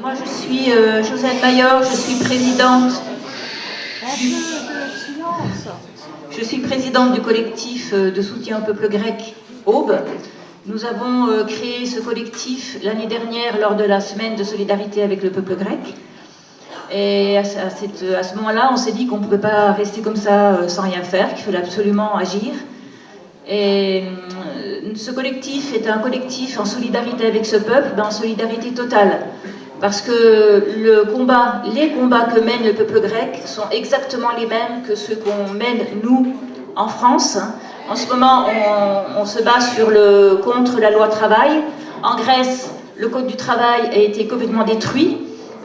Moi, je suis Josette Mayor, je suis présidente du collectif de soutien au peuple grec Aube. Nous avons créé ce collectif l'année dernière lors de la semaine de solidarité avec le peuple grec. Et à ce moment-là, on s'est dit qu'on ne pouvait pas rester comme ça sans rien faire, qu'il fallait absolument agir. Et ce collectif est un collectif en solidarité avec ce peuple, en solidarité totale. Parce que les combats que mène le peuple grec sont exactement les mêmes que ceux qu'on mène, nous, en France. En ce moment, on se bat contre la loi travail. En Grèce, le code du travail a été complètement détruit,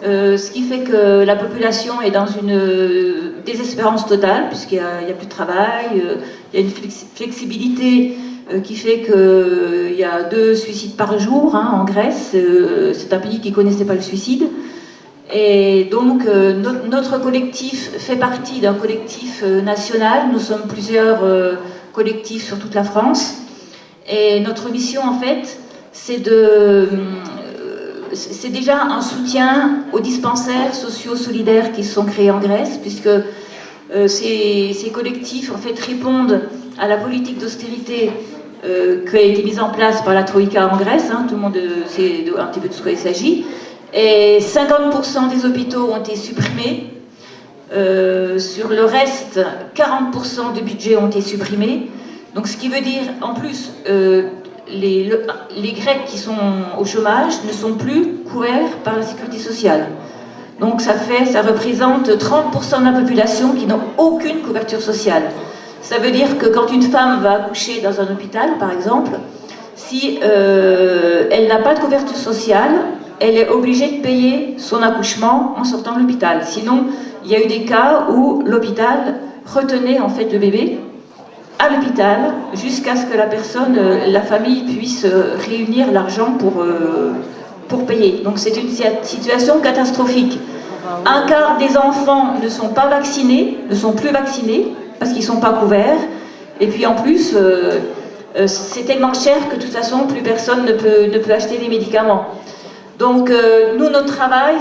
ce qui fait que la population est dans une désespérance totale, puisqu'il n'y a plus de travail, il y a une flexibilité qui fait qu'il y a 2 suicides par jour en Grèce. C'est un pays qui ne connaissait pas le suicide. Et donc, notre collectif fait partie d'un collectif national. Nous sommes plusieurs collectifs sur toute la France. Et notre mission, en fait, c'est déjà un soutien aux dispensaires sociaux solidaires qui sont créés en Grèce, puisque ces collectifs, en fait, répondent à la politique d'austérité qui a été mise en place par la Troïka en Grèce. Tout le monde sait un petit peu de ce qu'il s'agit. Et 50% des hôpitaux ont été supprimés. Sur le reste, 40% de budget ont été supprimés. Donc, ce qui veut dire, en plus, les Grecs qui sont au chômage ne sont plus couverts par la sécurité sociale. Donc, ça représente 30% de la population qui n'ont aucune couverture sociale. Ça veut dire que quand une femme va accoucher dans un hôpital, par exemple, si elle n'a pas de couverture sociale, elle est obligée de payer son accouchement en sortant de l'hôpital. Sinon, il y a eu des cas où l'hôpital retenait en fait le bébé à l'hôpital jusqu'à ce que la famille puisse réunir l'argent pour payer. Donc c'est une situation catastrophique. Un quart des enfants ne sont plus vaccinés parce qu'ils ne sont pas couverts. Et puis en plus, c'est tellement cher que de toute façon, plus personne ne peut acheter des médicaments. Donc nous, notre travail,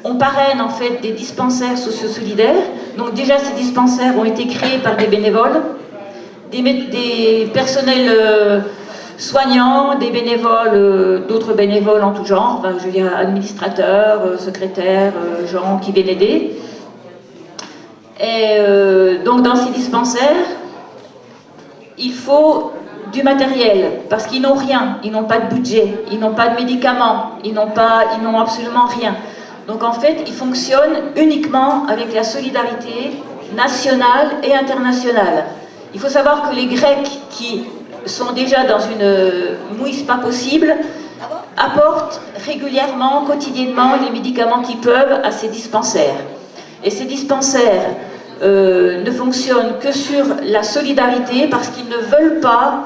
on parraine en fait des dispensaires sociosolidaires. Donc déjà, ces dispensaires ont été créés par des bénévoles, des personnels soignants, des bénévoles, d'autres bénévoles en tout genre, je veux dire administrateurs, secrétaires, gens qui viennent aider. Et donc dans ces dispensaires, il faut du matériel, parce qu'ils n'ont rien, ils n'ont pas de budget, ils n'ont pas de médicaments, ils n'ont absolument rien. Donc en fait, ils fonctionnent uniquement avec la solidarité nationale et internationale. Il faut savoir que les Grecs qui sont déjà dans une mouise pas possible apportent régulièrement, quotidiennement, les médicaments qu'ils peuvent à ces dispensaires. Et ces dispensaires ne fonctionnent que sur la solidarité parce qu'ils ne veulent pas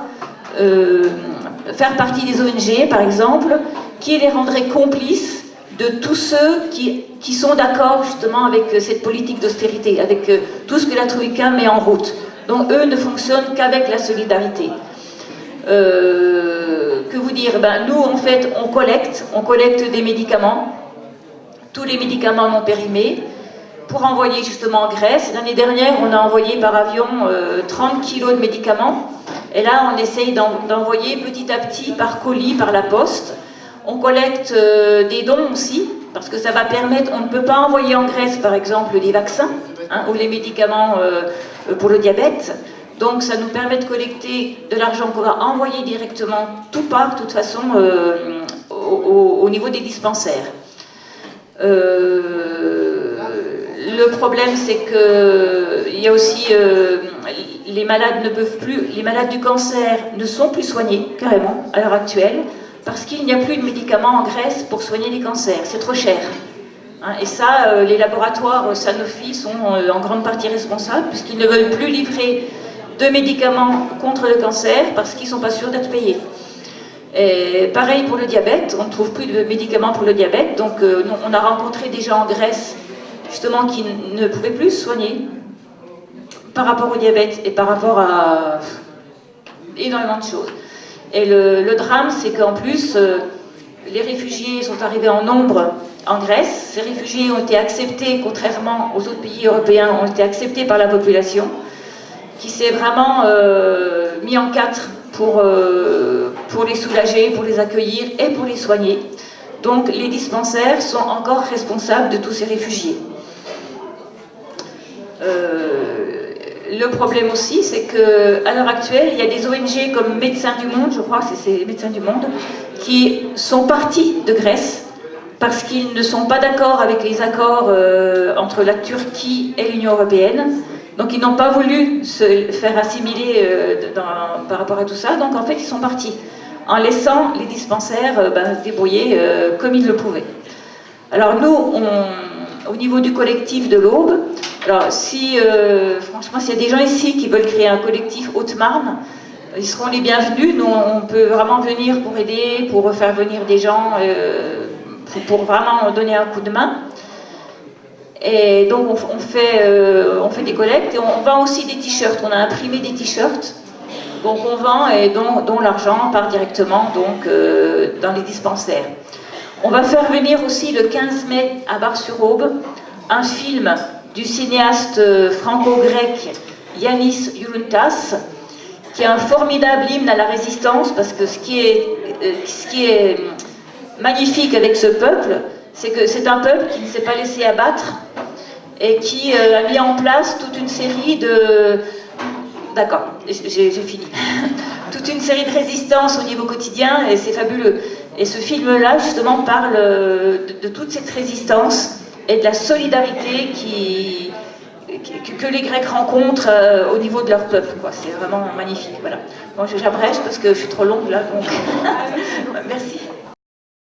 faire partie des ONG, par exemple, qui les rendraient complices de tous ceux qui sont d'accord justement avec cette politique d'austérité, avec tout ce que la Troïka met en route. Donc eux ne fonctionnent qu'avec la solidarité. Que vous dire, nous en fait on collecte des médicaments, tous les médicaments non périmés, pour envoyer justement en Grèce. L'année dernière, on a envoyé par avion 30 kilos de médicaments. Et là, on essaye d'envoyer petit à petit par colis, par la poste. On collecte des dons aussi, parce que ça va permettre, on ne peut pas envoyer en Grèce, par exemple, des vaccins ou les médicaments pour le diabète. Donc, ça nous permet de collecter de l'argent qu'on va envoyer directement, tout part, de toute façon, au niveau des dispensaires. Le problème, c'est qu'il y a aussi les malades les malades du cancer ne sont plus soignés, carrément, à l'heure actuelle, parce qu'il n'y a plus de médicaments en Grèce pour soigner les cancers, c'est trop cher. Et ça, les laboratoires Sanofi sont en grande partie responsables, puisqu'ils ne veulent plus livrer de médicaments contre le cancer, parce qu'ils ne sont pas sûrs d'être payés. Et pareil pour le diabète, on ne trouve plus de médicaments pour le diabète, donc on a rencontré des gens en Grèce, justement, qui ne pouvaient plus se soigner par rapport au diabète et par rapport à énormément de choses. Et le drame, c'est qu'en plus, les réfugiés sont arrivés en nombre en Grèce. Ces réfugiés ont été acceptés, contrairement aux autres pays européens, ont été acceptés par la population, qui s'est vraiment mis en quatre pour les soulager, pour les accueillir et pour les soigner. Donc les dispensaires sont encore responsables de tous ces réfugiés. Le problème aussi, c'est qu'à l'heure actuelle, il y a des ONG comme Médecins du Monde, je crois que c'est Médecins du Monde, qui sont partis de Grèce parce qu'ils ne sont pas d'accord avec les accords entre la Turquie et l'Union européenne. Donc ils n'ont pas voulu se faire assimiler par rapport à tout ça, donc en fait ils sont partis, en laissant les dispensaires se débrouiller comme ils le pouvaient. Alors nous, au niveau du collectif de l'Aube, alors franchement, s'il y a des gens ici qui veulent créer un collectif Haute-Marne, ils seront les bienvenus. Nous, on peut vraiment venir pour aider, pour faire venir des gens, pour vraiment donner un coup de main. Et donc on fait des collectes et on vend aussi des t-shirts. On a imprimé des t-shirts, donc on vend et dont l'argent part directement donc, dans les dispensaires. On va faire venir aussi le 15 mai à Bar-sur-Aube un film du cinéaste franco-grec Yannis Yountas, qui est un formidable hymne à la résistance, parce que ce qui est magnifique avec ce peuple, c'est que c'est un peuple qui ne s'est pas laissé abattre et qui a mis en place toute une série de... D'accord, j'ai fini. Toute une série de résistances au niveau quotidien, et c'est fabuleux. Et ce film-là, justement, parle de toute cette résistance et de la solidarité que les Grecs rencontrent au niveau de leur peuple. C'est vraiment magnifique. Voilà. Bon, j'abrège parce que je suis trop longue là, donc merci.